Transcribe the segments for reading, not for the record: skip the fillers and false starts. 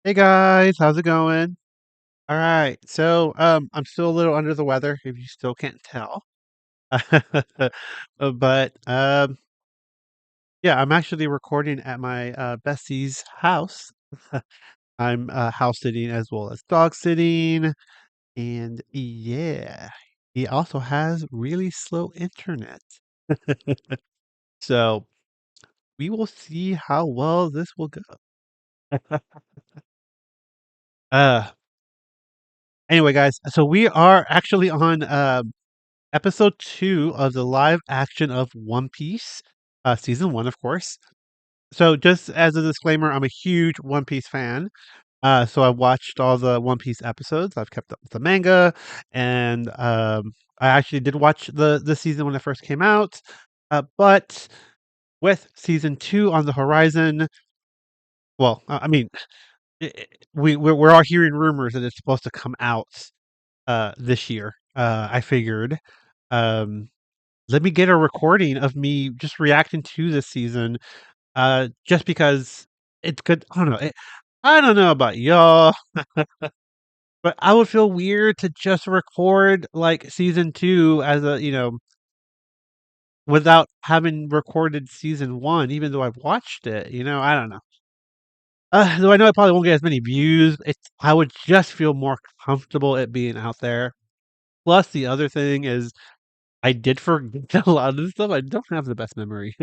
Hey guys, how's it going? All right, so I'm still a little under the weather, if you still can't tell. But yeah, I'm actually recording at my bestie's house. I'm house sitting as well as dog sitting, and yeah, he also has really slow internet. So we will see how well this will go. Uh, anyway, guys, so we are actually on episode 2 of the live action of One Piece, season 1, of course. So just as a disclaimer, I'm a huge One Piece fan. So I've watched all the One Piece episodes. I've kept up with the manga, and I actually did watch the season when it first came out. But with season 2 on the horizon, well, I mean, we're all hearing rumors that it's supposed to come out this year. I figured. Um, Let me get a recording of me just reacting to this season, just because it's good. I don't know. I don't know about y'all, but I would feel weird to just record like season 2 as without having recorded season 1, even though I've watched it. I don't know. Though I know I probably won't get as many views. I would just feel more comfortable it being out there. Plus, the other thing is I did forget a lot of this stuff. I don't have the best memory.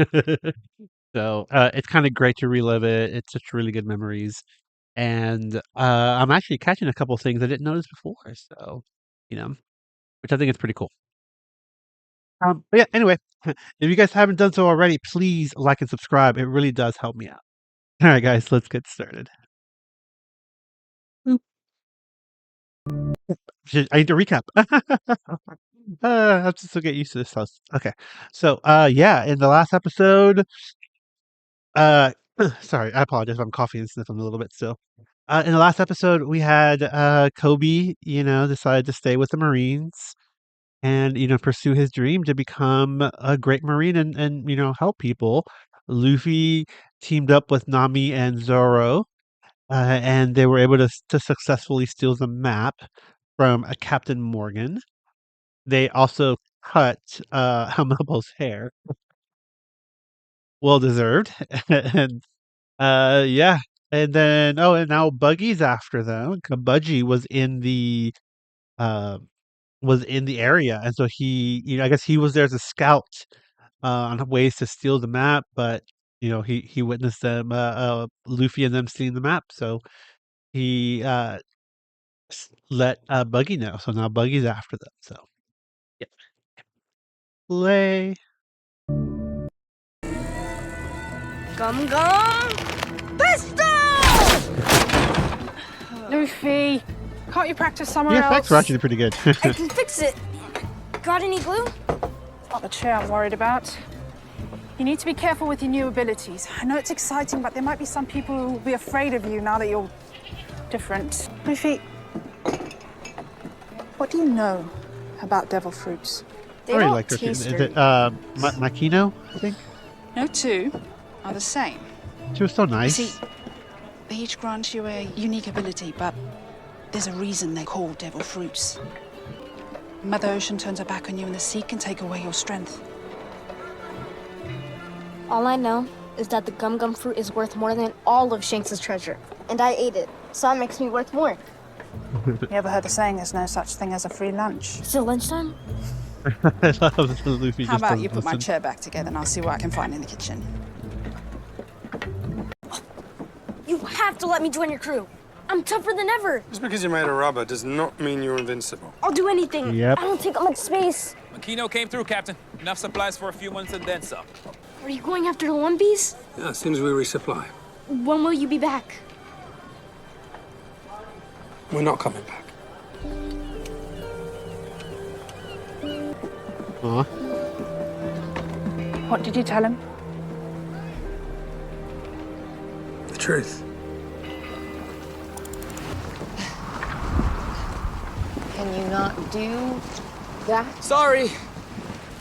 So, it's kinda great to relive it. It's such really good memories, and, I'm actually catching a couple things I didn't notice before, so, you know, which I think is pretty cool. But yeah, anyway, if you guys haven't done so already, please like and subscribe. It really does help me out. Alright, guys, let's get started. Boop. I need to recap. I have to still get used to this house. Okay. So, yeah, in the last episode, uh, sorry, I apologize if I'm coughing and sniffing a little bit still. In the last episode, we had Kobe, decide to stay with the Marines and pursue his dream to become a great Marine and help people. Luffy teamed up with Nami and Zoro, and they were able to successfully steal the map from Captain Morgan. They also cut Hamilbo's hair, well deserved, and yeah. And then, and now Buggy's after them. Budgie uh, was in the area, and so I guess he was there as a scout on ways to steal the map, but he witnessed them, Luffy and them stealing the map, so he let Buggy know. So now Buggy's after them. So yeah, play. Gum gum pesto! Luffy, can't you practice The somewhere effects else? were actually pretty good. I can fix it. Got any glue? It's not the chair I'm worried about. You need to be careful with your new abilities. I know it's exciting, but there might be some people who will be afraid of you now that you're different. Luffy, what do you know about devil fruits? They I really don't like her. taste Is very it Makino? I think No two are the same. she was so nice. See, they each grant you a unique ability, but there's a reason they're called devil fruits. Mother Ocean turns her back on you and the sea can take away your strength. All I know is that the gum gum fruit is worth more than all of Shanks' treasure. And I ate it, so that makes me worth more. You ever heard the saying there's no such thing as a free lunch? Is it lunchtime? I love that Luffy How just about doesn't you put my listen. chair back together and I'll see what I can find in the kitchen. You have to let me join your crew. I'm tougher than ever. Just because you're made of rubber does not mean you're invincible. I'll do anything. Yep. I don't take up much space. Makino came through, Captain. Enough supplies for a few months and then some. Are you going after the One Piece? Yeah, as soon as we resupply. When will you be back? We're not coming back. Aw. What did you tell him? The truth. Can you not do that? Sorry.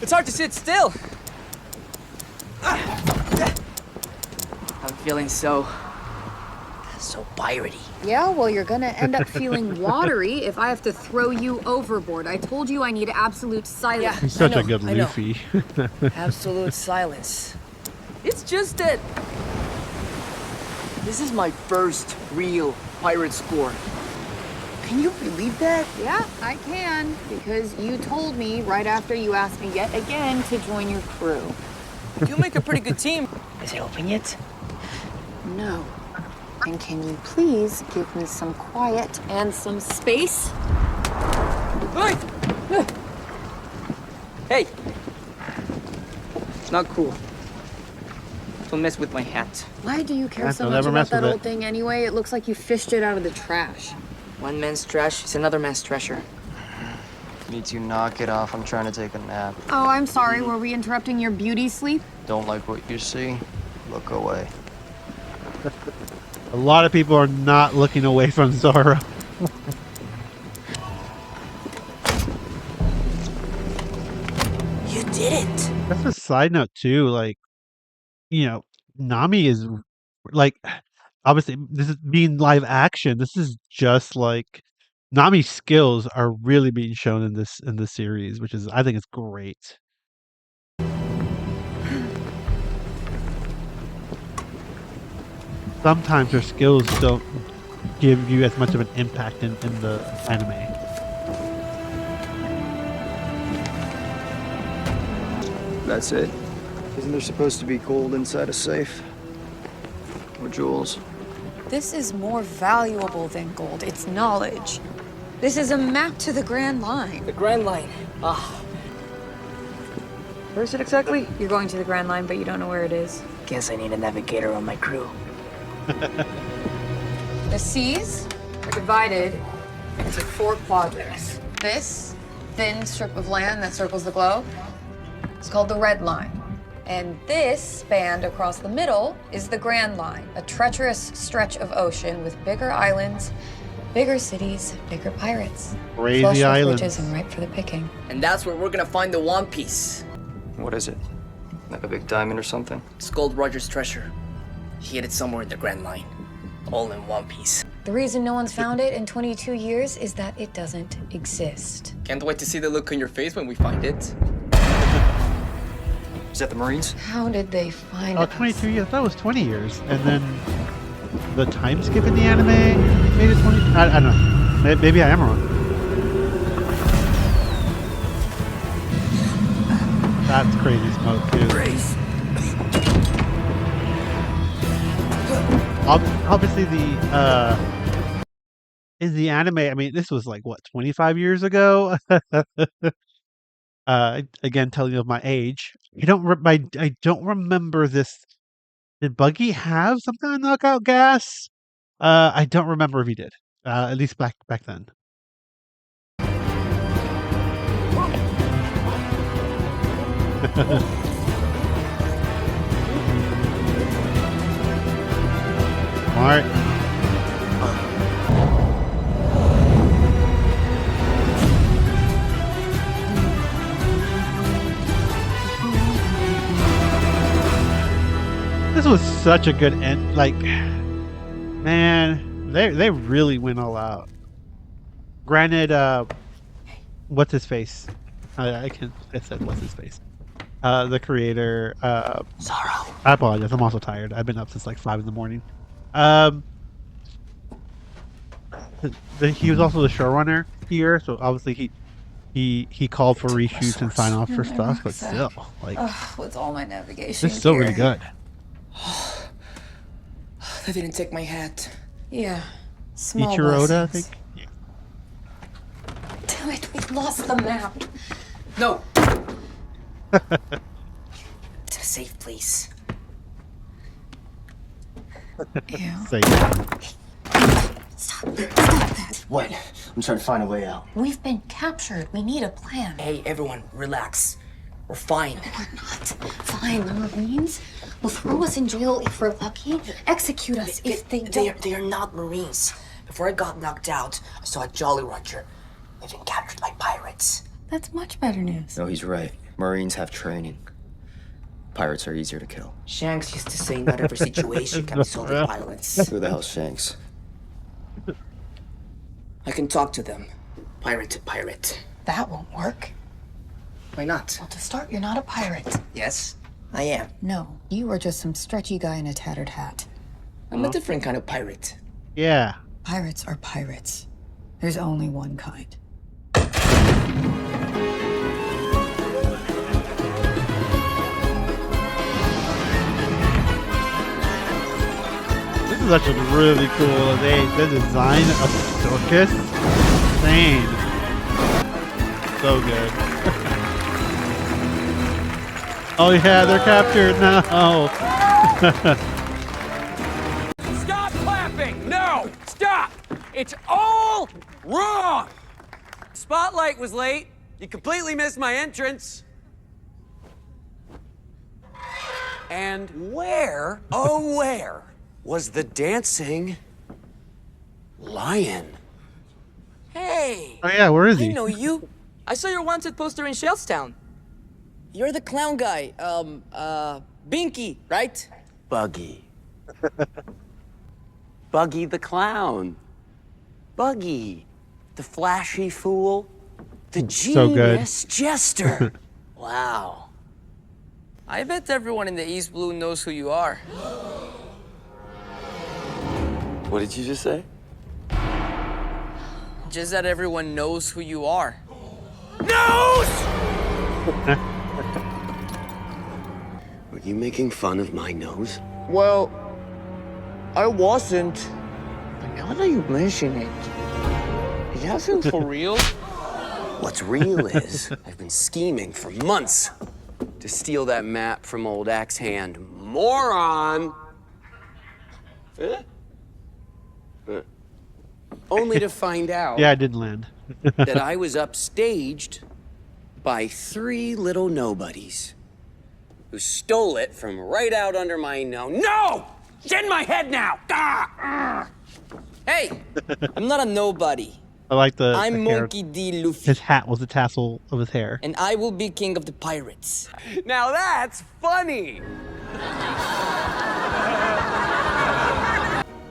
It's hard to sit still. I'm feeling so so piratey. Yeah, well, you're gonna end up feeling watery if I have to throw you overboard. I told you I need absolute silence. Yeah. He's such I a good know. Luffy. Absolute silence. It's just that this is my first real pirate score. Can you believe that? Yeah, I can, because you told me right after you asked me yet again to join your crew. You make a pretty good team. Is it open yet? No. And can you please give me some quiet and some space? Hey! Hey! Not cool. Don't mess with my hat. Why do you care Don't so much ever about mess that with old it. thing anyway? It looks like you fished it out of the trash. One man's trash is another man's treasure. Need to knock it off. I'm trying to take a nap. Oh, I'm sorry. Were we interrupting your beauty sleep? Don't like what you see? Look away. A lot of people are not looking away from Zoro. You did it! That's a side note too. Like, you know, Nami is like, obviously, this is being live action. This is just like Nami's skills are really being shown in this series, which is I think it's great. Sometimes her skills don't give you as much of an impact in the anime. That's it. Isn't there supposed to be gold inside a safe? Or jewels? This is more valuable than gold. It's knowledge. This is a map to the Grand Line. The Grand Line. Ah. Where is it exactly? You're going to the Grand Line, but you don't know where it is. Guess I need a navigator on my crew. The seas are divided into 4 quadrants. This thin strip of land that circles the globe is called the Red Line. And this band across the middle is the Grand Line, a treacherous stretch of ocean with bigger islands, bigger cities, bigger pirates. Crazy Flush with islands. riches and ripe for the picking. And that's where we're gonna find the One Piece. What is it? Like a big diamond or something? It's Gold Roger's treasure. He hid it somewhere in the Grand Line. All in one piece. The reason no one's found it in 22 years is that it doesn't exist. Can't wait to see the look on your face when we find it. Is that the Marines? How did they find Oh, us? 22 years. That was 20 years. And then the time skip in the anime made it 20. I don't know. Maybe I am wrong. That's crazy smoke, too. Obviously, in the anime, I mean, this was like, what, 25 years ago? Again, telling you of my age. I don't remember this. Did Buggy have some kind of knockout gas? I don't remember if he did. At least back then. Smart. This was such a good end. Like, man, they really went all out. Granted, what's his face? I said what's his face. The creator. Zoro. I apologize. I'm also tired. I've been up since like 5 in the morning. He was also the showrunner here, so obviously he called for reshoots and sign off for stuff, but still, like, With all my navigation it's still gear. really good. They didn't take my hat. Yeah. Small Ichiroda, I blessings. think. Yeah. Damn it, we lost the map. No. To a safe place. Ew. Say, Stop that. What? I'm trying to find a way out. We've been captured. We need a plan. Hey, everyone, relax. We're fine. We're not. Fine, the Marines will throw us in jail if we're lucky, execute us if they don't. They are not Marines. Before I got knocked out, I saw a Jolly Roger. They've been captured by pirates. That's much better news. No, he's right. Marines have training. Pirates are easier to kill. Shanks used to say not every situation can be solved with violence. Who the hell's Shanks? I can talk to them. Pirate to pirate. That won't work. Why not? Well, to start, you're not a pirate. Yes, I am. No, you are just some stretchy guy in a tattered hat. I'm a different kind of pirate. Yeah. Pirates are pirates. There's only one kind. This is actually really cool. The design of Storkus, insane. So good. Oh yeah, they're captured now. Stop clapping! No! Stop! It's all wrong! Spotlight was late. You completely missed my entrance. And where, oh where, was the dancing lion? Hey! Oh yeah, where is he? I know you. I saw your wanted poster in Shellstown. You're the clown guy. Binky, right? Buggy. Buggy the clown. Buggy, the flashy fool. The So good. genius jester. Wow. I bet everyone in the East Blue knows who you are. What did you just say? Just that everyone knows who you are. Knows! Were you making fun of my nose? Well, I wasn't. But now that you mention it, is that feel for real? What's real is I've been scheming for months to steal that map from old Axe Hand. Moron! Only to find out Yeah, I didn't land. that I was upstaged by 3 little nobodies who stole it from right out under my nose. No! It's in my head now! Ah! Hey, I'm not a nobody. I like the I'm hair. Monkey D. Luffy, His hat was the tassel of his hair. and I will be king of the pirates. Now that's funny!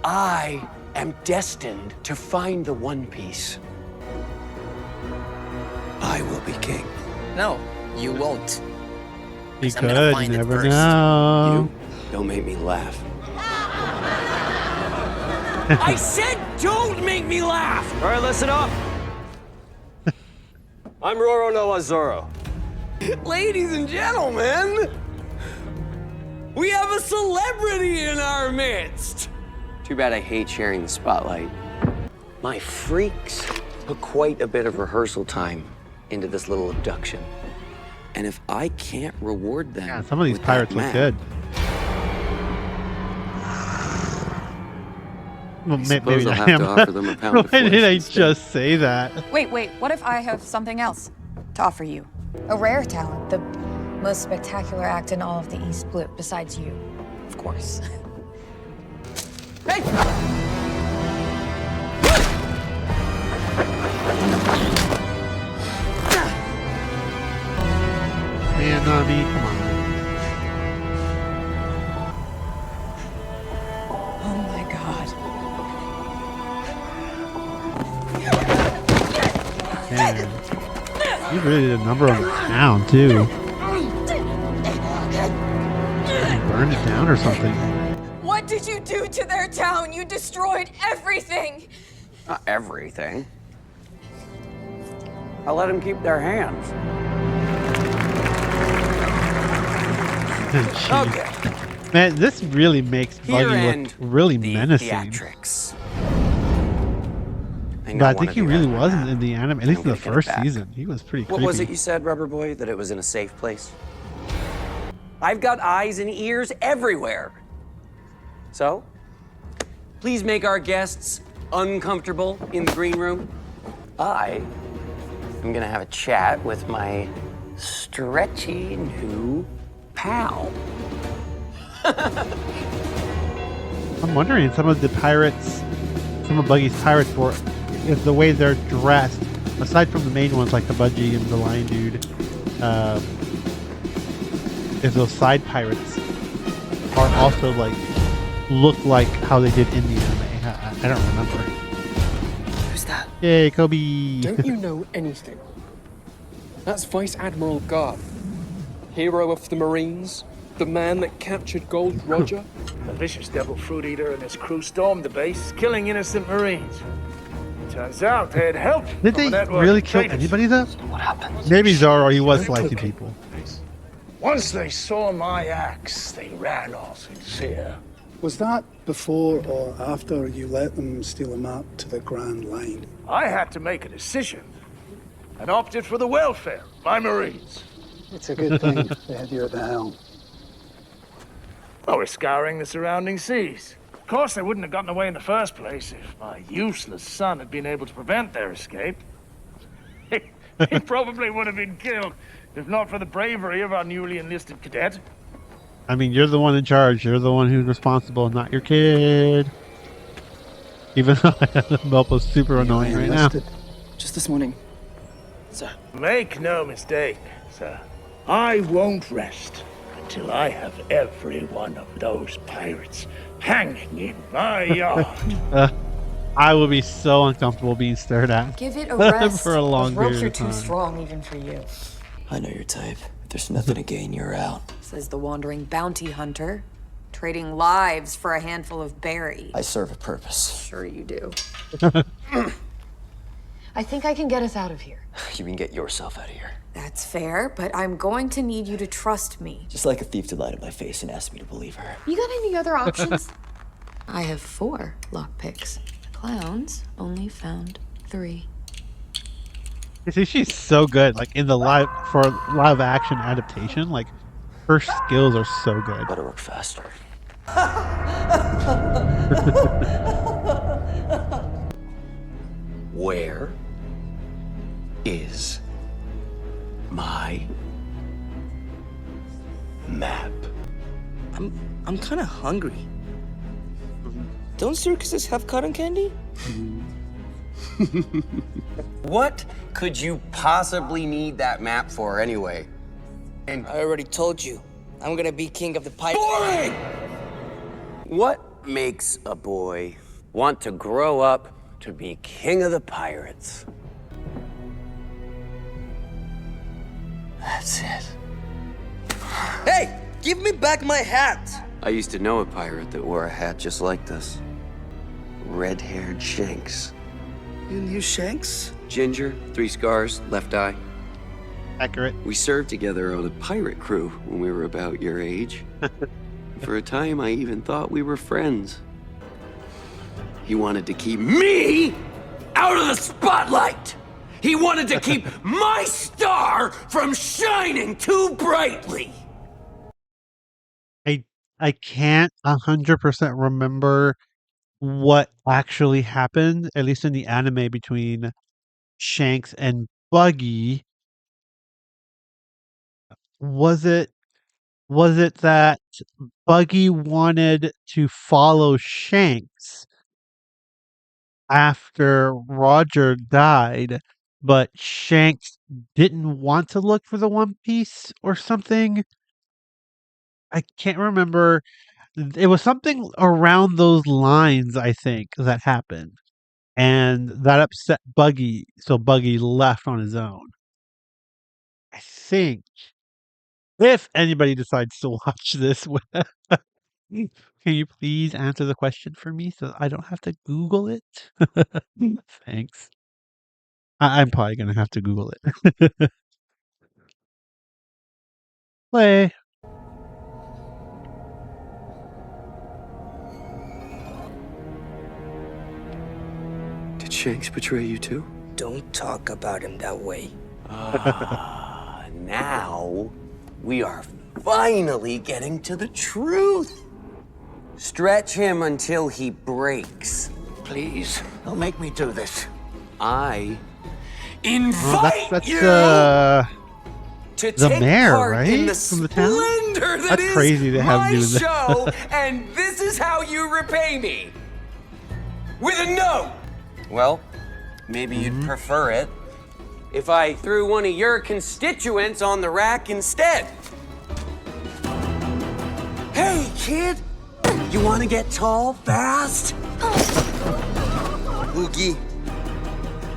I am destined to find the One Piece. I will be king. No, you won't. He 'Cause I'm gonna could, you find it never first. know. You don't make me laugh. I said don't make me laugh! All right, listen up. I'm Roro no Azoro. Ladies and gentlemen, we have a celebrity in our midst. Too bad I hate sharing the spotlight. My freaks put quite a bit of rehearsal time into this little abduction. And if I can't reward them, Yeah, some of these with pirates that look map, good. Well, suppose maybe I'll I have to am. offer them a pound of Why did flesh I instead. just say that? Wait, what if I have something else to offer you? A rare talent, the most spectacular act in all of the East Blue, besides you, of course. Hey! Man, Nami, come on. Oh my god. Man. You really did a number on the town, too. Burned it down or something. What did you do to their town? You destroyed everything! Not everything. I'll let them keep their hands. Jeez. Okay. Man, this really makes Here Buggy end look really the menacing. theatrics. But I think he really was in the anime, at least in the gonna get it first back. season. He was pretty What creepy. was it you said, Rubber Boy? That it was in a safe place? I've got eyes and ears everywhere. So, please make our guests uncomfortable in the green room. I am gonna have a chat with my stretchy new pal. I'm wondering, some of the pirates, some of Buggy's pirates were, if the way they're dressed, aside from the main ones like the Budgie and the Lion Dude, if those side pirates are also like, look like how they did in the anime. I don't remember. Who's that? Yay, Kobe. Don't you know anything? That's Vice Admiral Garth, hero of the Marines, the man that captured Gold Roger. The vicious devil fruit eater and his crew stormed the base, killing innocent Marines. Turns out they had help. Did from they a network really of kill traitors. anybody though? What happened? Maybe Zoro, he was slicing people. Once they saw my axe, they ran off in fear. Was that before or after you let them steal a map to the Grand Line? I had to make a decision and opted for the welfare of my Marines. It's a good thing they had you at the helm. Well, we're scouring the surrounding seas. Of course, they wouldn't have gotten away in the first place if my useless son had been able to prevent their escape. He probably would have been killed if not for the bravery of our newly enlisted cadet. I mean, you're the one in charge. You're the one who's responsible, not your kid. Even though Melpo's super annoying right now. Just this morning, sir. Make no mistake, sir. I won't rest until I have every one of those pirates hanging in my yard. I will be so uncomfortable being stared at. Give it a rest. For a long Those ropes period are of too time. strong even for you. I know your type. If there's nothing to gain, you're out. Says the wandering bounty hunter, trading lives for a handful of berries. I serve a purpose. Sure you do. I think I can get us out of here. You can get yourself out of here. That's fair, but I'm going to need you to trust me. Just like a thief to lie to my face and ask me to believe her. You got any other options? I have 4 lockpicks. Clowns only found 3. You see, she's so good. Like in the live action adaptation, like her skills are so good. Better work faster. Where is my map? I'm kind of hungry. Don't circuses have cotton candy? What could you possibly need that map for anyway? And I already told you. I'm gonna be king of the pipe. boring! What makes a boy want to grow up to be king of the pirates? That's it. Hey, give me back my hat! I used to know a pirate that wore a hat just like this. Red-haired Shanks. You knew Shanks? Ginger, 3 scars, left eye. Accurate. We served together on a pirate crew when we were about your age. For a time, I even thought we were friends. He wanted to keep me out of the spotlight. He wanted to keep my star from shining too brightly. I can't 100% remember what actually happened, at least in the anime, between Shanks and Buggy. Was it that Buggy wanted to follow Shanks after Roger died, but Shanks didn't want to look for the One Piece or something? I can't remember. It was something around those lines, I think, that happened. And that upset Buggy, so Buggy left on his own. I think. If anybody decides to watch this, can you please answer the question for me so I don't have to Google it? Thanks. I'm probably going to have to Google it. Play. Did Shanks betray you too? Don't talk about him that way. Now we are finally getting to the truth. Stretch him until he breaks. Please, don't make me do this. I invite That's you the take mayor, part right? in the From the town? splendor that That's is crazy to have my doing that. show, and this is how you repay me. With a note. Well, maybe you'd prefer it if I threw one of your constituents on the rack instead. Hey, kid! You want to get tall fast? Oogie,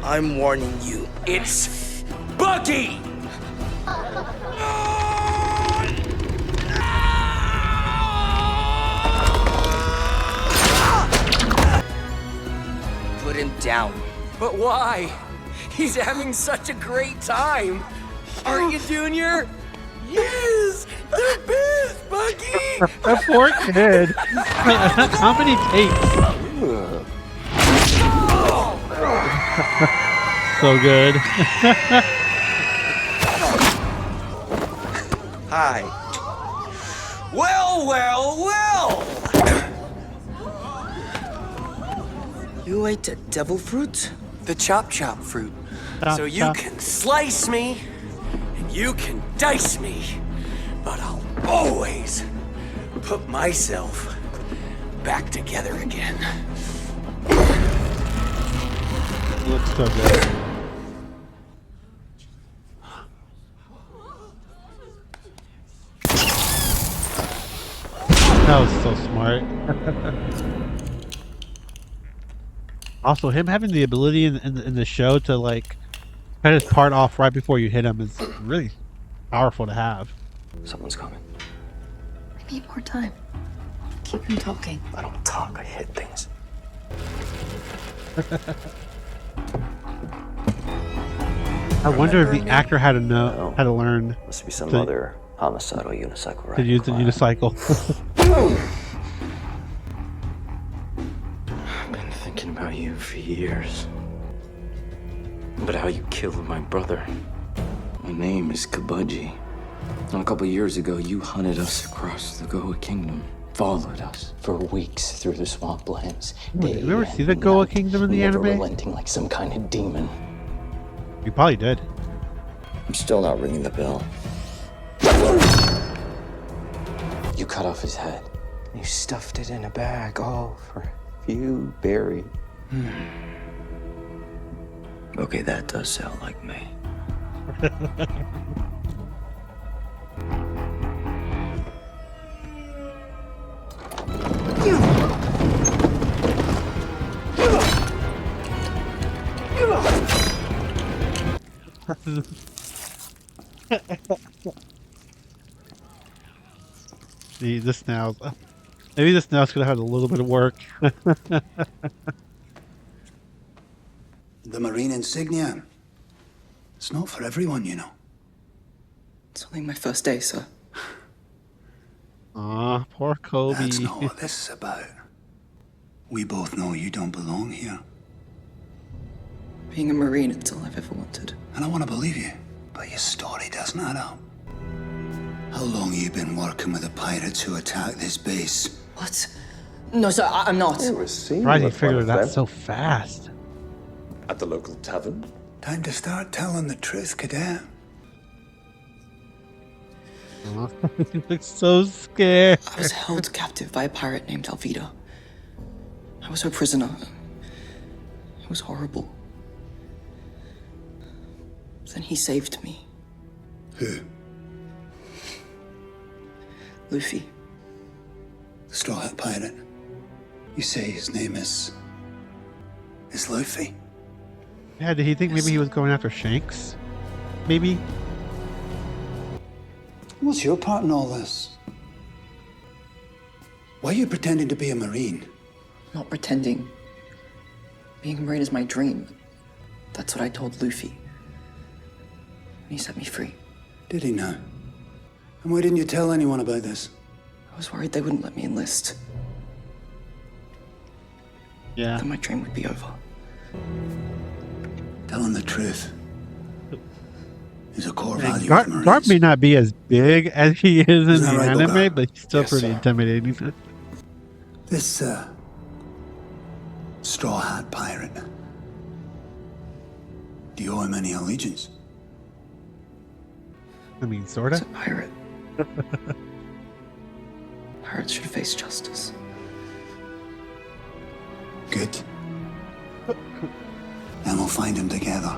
I'm warning you. It's Bucky! Put him down. But why? He's having such a great time. Aren't you, Junior? Yes! The best, Bucky! That poor kid. How many takes? So good. Hi. Well, well, well! You ate the devil fruit? The chop fruit. Chop, So you chop. can slice me, and you can dice me, but I'll always put myself back together again. Looks so good. That was so smart. Also, him having the ability in the show to like cut his part off right before you hit him is really powerful to have. Someone's coming. I need more time. Keep him talking. I don't talk, I hit things. I wonder if Remember the me? actor had to know No. how to learn Must be some to- other homicidal unicycle to ride. use the unicycle. I've been thinking about you for years. About how you killed my brother. My name is Kabuji. And a couple years ago, you hunted us across the Goa Kingdom. Followed us for weeks through the swamplands. Did you ever see the Goa Kingdom in the never anime? relenting like some kind of demon. You probably did. I'm still not ringing the bell. You cut off his head. You stuffed it in a bag, all for you buried. Okay, that does sound like me. See, this now. Maybe this now's gonna have a little bit of work. The Marine insignia. It's not for everyone, you know. It's only my first day, sir. Aw, poor Kobe. That's not what this is about. We both know you don't belong here. Being a Marine, it's all I've ever wanted. And I want to believe you, but your story doesn't add up. How long have you been working with the pirates who attacked this base? What? No, sir, I'm not. Surprised he figured it out so fast. At the local tavern? Time to start telling the truth, cadet. Aw, he looks so scared. I was held captive by a pirate named Alvida. I was her prisoner. It was horrible. Then he saved me. Who? Luffy. The Straw Hat Pirate. You say his name is Luffy? Yeah, did he think maybe he was going after Shanks? Maybe? What's your part in all this? Why are you pretending to be a Marine? Not pretending. Being a Marine is my dream. That's what I told Luffy. And he set me free. Did he now? And why didn't you tell anyone about this? I was worried they wouldn't let me enlist. Yeah. Then my dream would be over. Telling the truth is a core And value Garp, of Marines. Garp may not be as big as he is in Isn't that the right, anime, Bogart? but he's still Yes, pretty sir. intimidating. This, Straw Hat Pirate. Do you owe him any allegiance? I mean, sorta. He's a pirate. Pirates should face justice. Good. Then we'll find him together.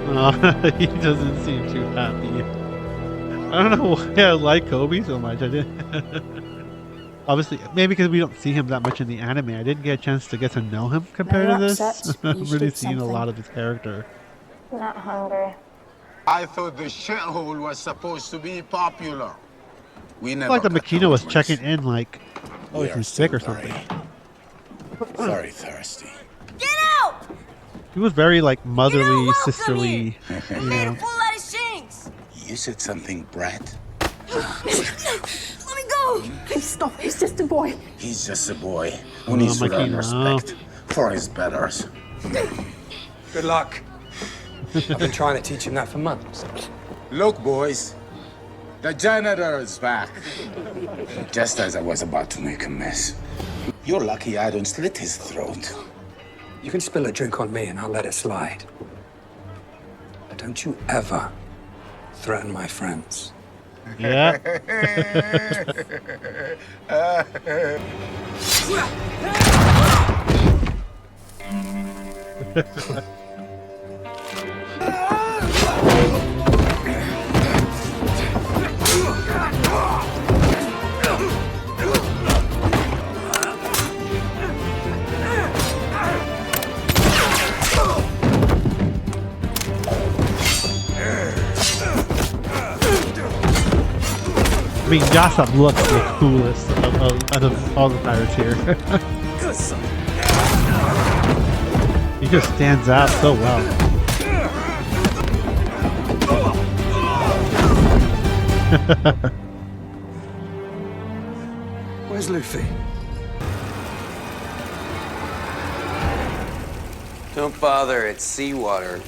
Oh, he doesn't seem too happy. I don't know why I like Kobe so much. I did. Obviously, maybe because we don't see him that much in the anime, I didn't get a chance to get to know him compared you're to this. upset. You I've should really eat seen a something. lot of his character. Not hungry. I thought the shithole was supposed to be popular. We I never feel like the got Makino the was rumors. checking in, like, oh, We is are he sick or still something? very thirsty. Get out! He was very like motherly, welcome sisterly. here. You know. Full out of shanks. You said something, Brett. Let me go. Please stop. He's just a boy. He's just a boy who needs to learn respect for his betters. Good luck. I've been trying to teach him that for months. Look, boys. The janitor is back. Just as I was about to make a mess. You're lucky I don't slit his throat. You can spill a drink on me and I'll let it slide. But don't you ever threaten my friends. Yeah. I mean, Yassop looks the coolest out of all the pirates here. He just stands out so well. Where's Luffy? Don't bother, it's seawater.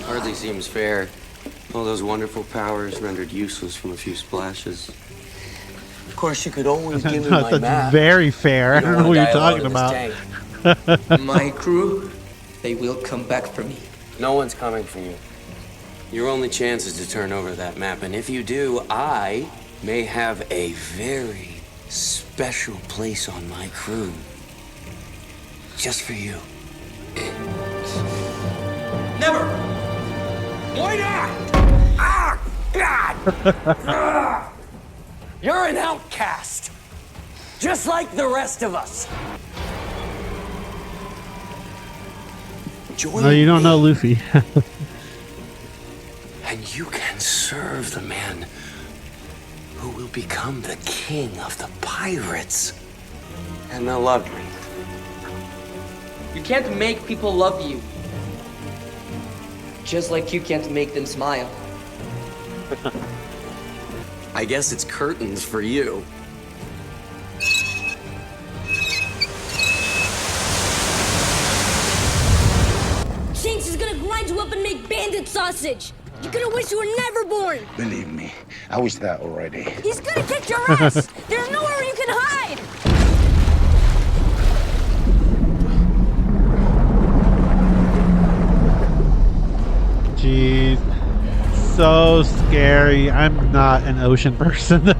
Hardly seems fair. All those wonderful powers rendered useless from a few splashes. Of course, you could always give me my That's map. very fair. I don't know what you're talking about. My crew, they will come back for me. No one's coming for you. Your only chance is to turn over that map, and if you do, I may have a very special place on my crew. Just for you. Never! Why not? Ah! God! You're an outcast, just like the rest of us. Join No, you don't know Luffy. and you can serve the man who will become the king of the pirates. And they'll love me. You can't make people love you. Just like you can't make them smile. I guess it's curtains for you. Shanks is gonna grind you up and make bandit sausage. You're gonna wish you were never born. Believe me, I wish that already. He's gonna kick your ass. There's nowhere you can hide. Jeez. So scary. I'm not an ocean person.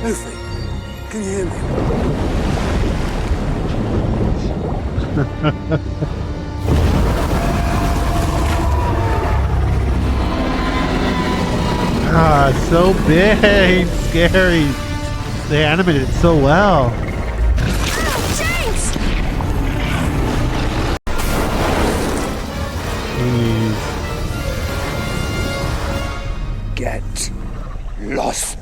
Luffy, can you hear me? Ah, so big, scary. They animated it so well. Shanks! Jeez. Get lost.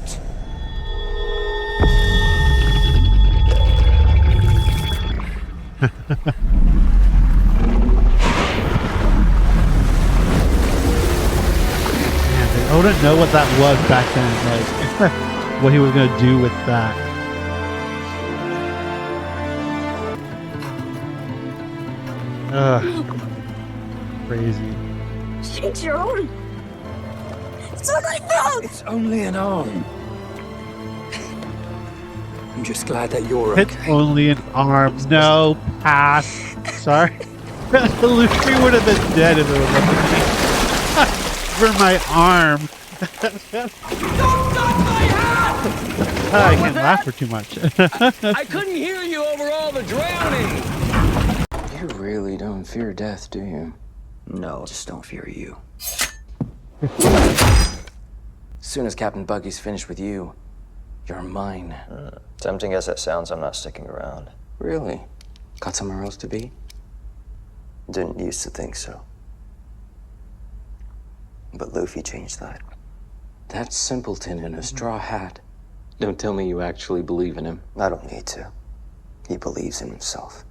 Man, I wouldn't know what that was back then. Like, what he was gonna do with that. Ugh. Crazy. Shanks, your arm. It's on my throat. It's only an arm. I'm just glad that you're It's okay. only an arm. No, pass. Sorry. Luffy would have been dead if it was up to me. For my arm. I can't laugh for too much. I couldn't hear you over all the drowning. You really don't fear death, do you? No, just don't fear you. As soon as Captain Buggy's finished with you, you're mine. Tempting as that sounds, I'm not sticking around. Really? Got somewhere else to be? Didn't used to think so. But Luffy changed that. That simpleton in a straw hat. Don't tell me you actually believe in him. I don't need to. He believes in himself.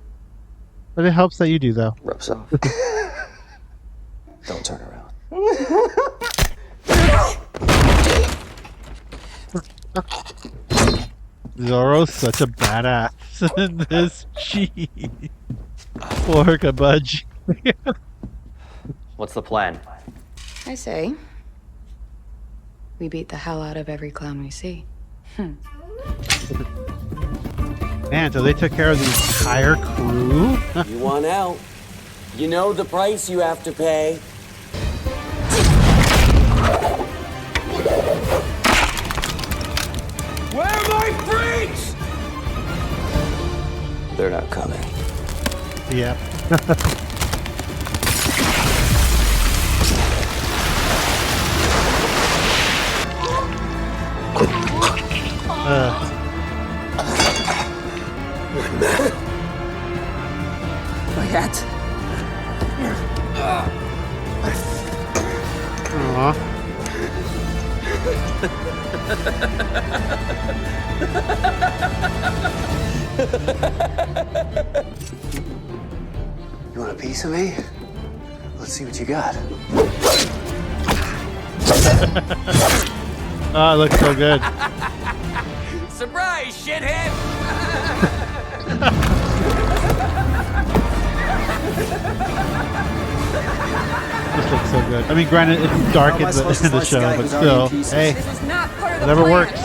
But it helps that you do, though. Rubs off. Don't turn around. Zoro's such a badass in this. Jeez. Poor Kabudge. What's the plan? I say, we beat the hell out of every clown we see. Man, so they took care of the entire crew? You want out? You know the price you have to pay. Where are my freaks? They're not coming. Yep. My hat. Aw. You want a piece of me? Let's see what you got. Oh, it looks so good. Surprise, shithead! This looks so good. I mean, granted, it's dark in the show, but still, hey, whatever works.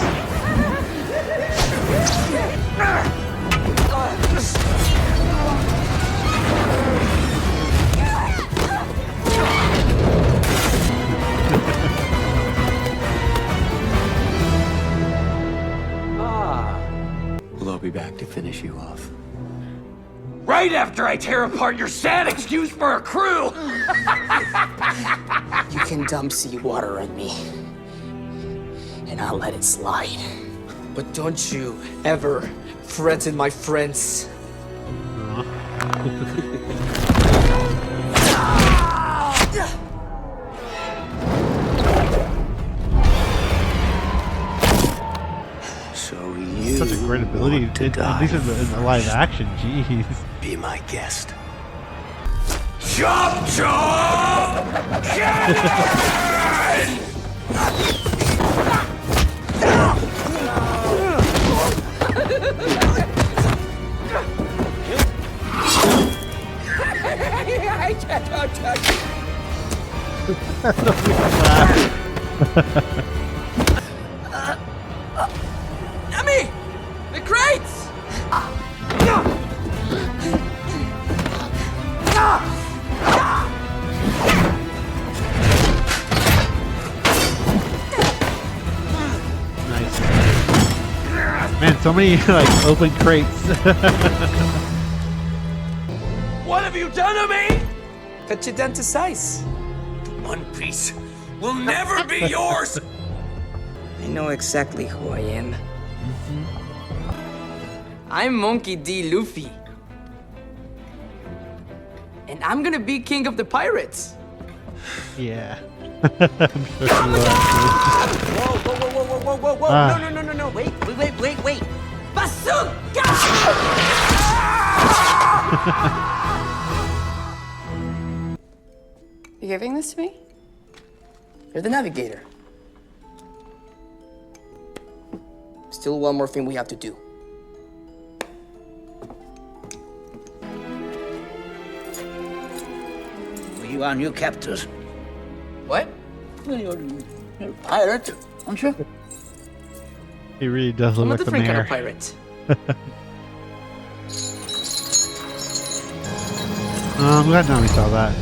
Will I be back to finish you off? Right after I tear apart your sad excuse for a crew! You can dump seawater on me, and I'll let it slide. But don't you ever threaten my friends. So you Such a great ability, want to at die least in the live action. Jeez. Be my guest. Chop chop! Emmy! The crates! Nice. Man, so many like open crates. What have you done to me? Cut you down to size. The One Piece will never be yours! I know exactly who I am. I'm Monkey D. Luffy. And I'm gonna be king of the pirates. Yeah. I'm sure she will, actually. Whoa, whoa, whoa, whoa, whoa, whoa, whoa. Ah. No. Wait. Bazooka! You giving this to me? You're the navigator. Still one more thing we have to do. You are new captors. What? You're a pirate, aren't you? He really does look I'm a like the different kind mayor. of pirate. I'm glad now we saw that.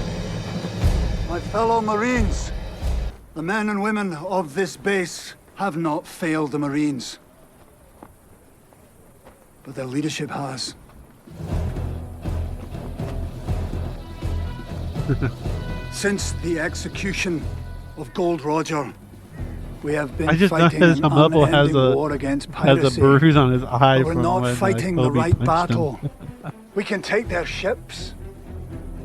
My fellow Marines, the men and women of this base have not failed the Marines. But their leadership has. Since the execution of Gold Roger, we have been I just fighting noticed an how Mubble unending war against has a piracy. bruise on his eye But we're from not when fighting the Kobe right punched him. battle. We can take their ships,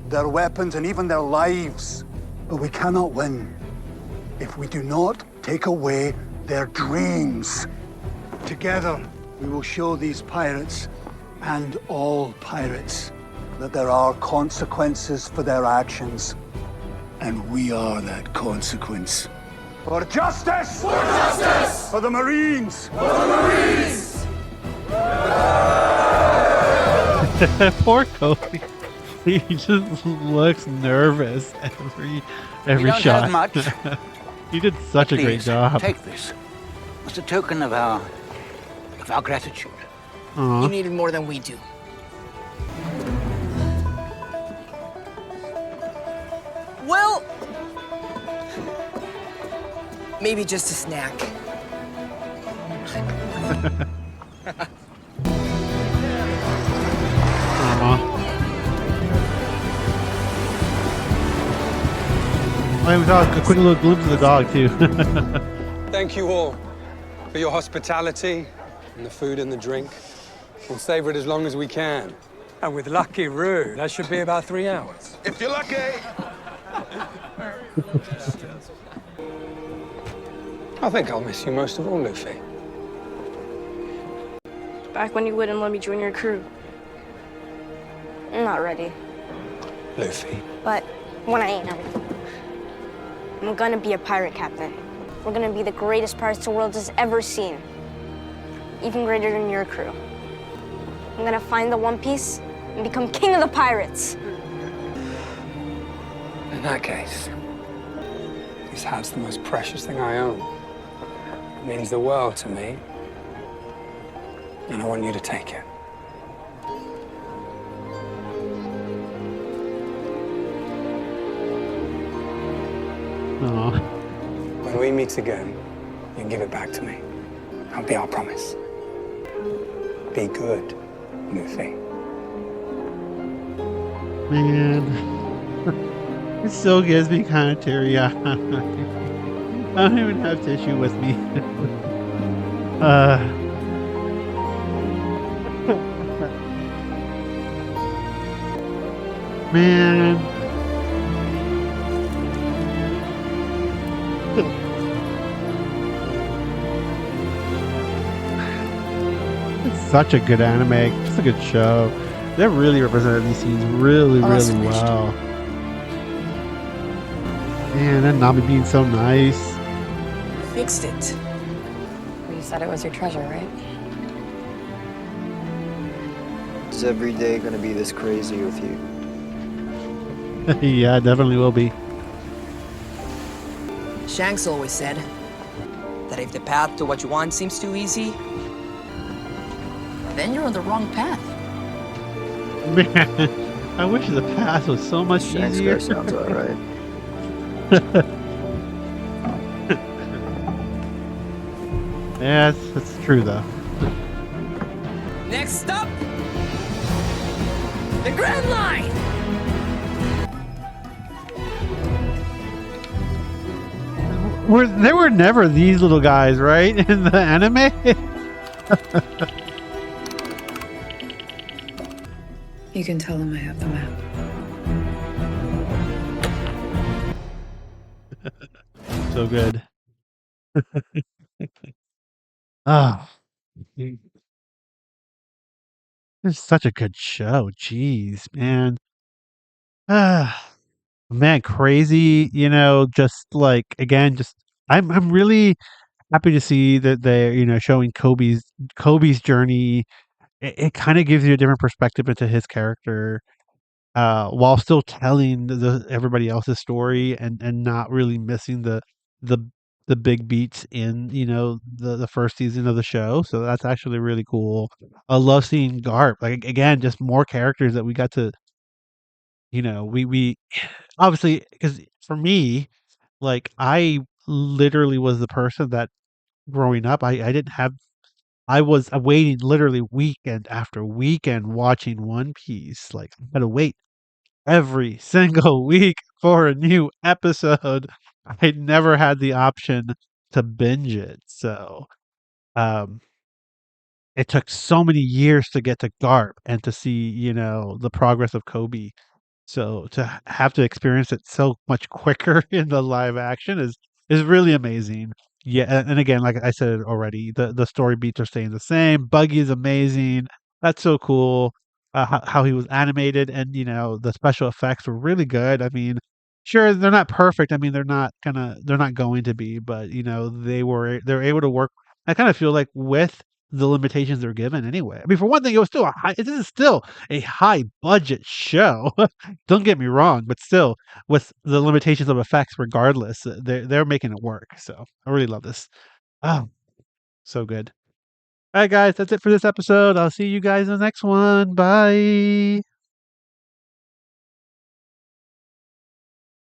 their weapons, and even their lives, but we cannot win if we do not take away their dreams. Together, we will show these pirates and all pirates that there are consequences for their actions. And we are that consequence. For justice! For justice! For the Marines! For the Marines! Poor Kobe. He just looks nervous every We don't shot. have much. He did such a great Please, job. take this as a token of our gratitude. Aw. You needed more than we do. Well, maybe just a snack. Oh, we saw a quick little glimpse of the dog too. Thank you all for your hospitality and the food and the drink. We'll savor it as long as we can. And with Lucky Roo, that should be about 3 hours. If you're lucky. I think I'll miss you most of all, Luffy. Back when you wouldn't let me join your crew. I'm not ready. Luffy. But when I am, I'm gonna be a pirate captain. We're gonna be the greatest pirates the world has ever seen. Even greater than your crew. I'm gonna find the One Piece and become king of the pirates. In that case, this hat's the most precious thing I own. It means the world to me. And I want you to take it. Aw. When we meet again, you give it back to me. That'll be our promise. Be good, Luffy. Man, it still gives me kind of teary-eyed. I don't even have tissue with me. Man. It's such a good anime, it's a good show. They really represented these scenes really, really well. Man, and Nami being so nice. Fixed it. You said it was your treasure, right? Is every day gonna be this crazy with you? Yeah, it definitely will be. Shanks always said that if the path to what you want seems too easy, then you're on the wrong path. Man, I wish the path was so much Shanks easier. guy sounds alright. Yeah, that's true though. Next up, the Grand Line. There were never these little guys, right, in the anime? You can tell him I have the map. So good. Ah, it's such a good show. Jeez, man. Ah, man, crazy. Just like again, just I'm really happy to see that they're showing Kobe's journey. It kind of gives you a different perspective into his character, while still telling everybody else's story and not really missing the the big beats in, the first season of the show. So that's actually really cool. I love seeing Garp. Like again, just more characters that we got to, we obviously, because for me, like I literally was the person that growing up, I didn't have I was waiting literally weekend after weekend watching One Piece. Like I had to wait every single week for a new episode. I never had the option to binge it. So, um, it took so many years to get to Garp and to see, the progress of Kobe. So to have to experience it so much quicker in the live action is really amazing. Yeah, and again, like I said already, the story beats are staying the same. Buggy is amazing. That's so cool. How he was animated, and the special effects were really good. I mean, sure they're not perfect. I mean, they're not going to be, but they're able to work. I kind of feel like with the limitations they're given anyway. I mean, for one thing, it is still a high budget show. Don't get me wrong, but still, with the limitations of effects, regardless, they're making it work. So I really love this. Oh, so good. All right, guys, that's it for this episode. I'll see you guys in the next one. Bye.